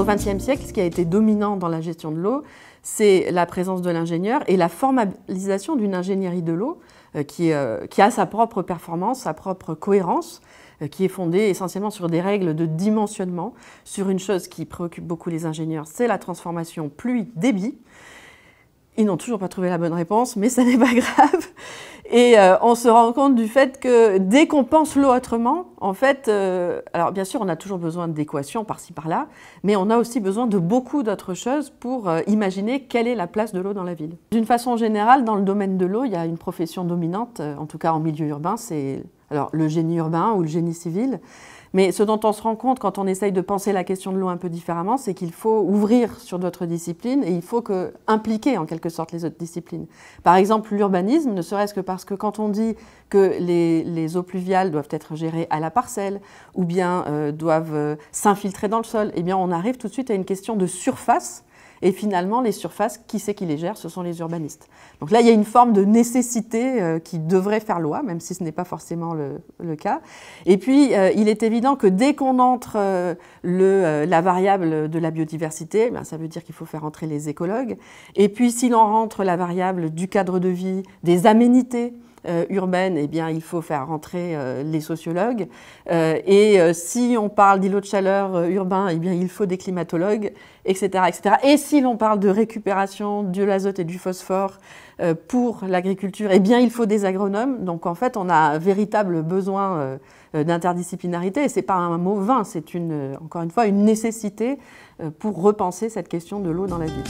Au XXe siècle, ce qui a été dominant dans la gestion de l'eau, c'est la présence de l'ingénieur et la formalisation d'une ingénierie de l'eau qui a sa propre performance, sa propre cohérence, qui est fondée essentiellement sur des règles de dimensionnement, sur une chose qui préoccupe beaucoup les ingénieurs, c'est la transformation pluie-débit. Ils n'ont toujours pas trouvé la bonne réponse, mais ça n'est pas grave. Et on se rend compte du fait que dès qu'on pense l'eau autrement, en fait, alors bien sûr, on a toujours besoin d'équations par-ci par-là, mais on a aussi besoin de beaucoup d'autres choses pour imaginer quelle est la place de l'eau dans la ville. D'une façon générale, dans le domaine de l'eau, il y a une profession dominante, en tout cas en milieu urbain, c'est alors le génie urbain ou le génie civil. Mais ce dont on se rend compte quand on essaye de penser la question de l'eau un peu différemment, c'est qu'il faut ouvrir sur d'autres disciplines et il faut impliquer en quelque sorte les autres disciplines. Par exemple, l'urbanisme, ne serait-ce que parce que quand on dit que les eaux pluviales doivent être gérées à la parcelle ou bien doivent s'infiltrer dans le sol, eh bien on arrive tout de suite à une question de surface. Et finalement, les surfaces, qui c'est qui les gère? Ce sont les urbanistes. Donc là, il y a une forme de nécessité qui devrait faire loi, même si ce n'est pas forcément le cas. Et puis, il est évident que dès qu'on entre la variable de la biodiversité, ben, ça veut dire qu'il faut faire entrer les écologues. Et puis, si l'on rentre la variable du cadre de vie, des aménités, urbaine, eh bien, il faut faire rentrer les sociologues. Si on parle d'îlots de chaleur urbains, eh bien, il faut des climatologues, etc., etc. Et si l'on parle de récupération de l'azote et du phosphore pour l'agriculture, eh bien, il faut des agronomes. Donc, en fait, on a un véritable besoin d'interdisciplinarité. Et ce n'est pas un mot vain, c'est encore une fois une nécessité pour repenser cette question de l'eau dans la ville.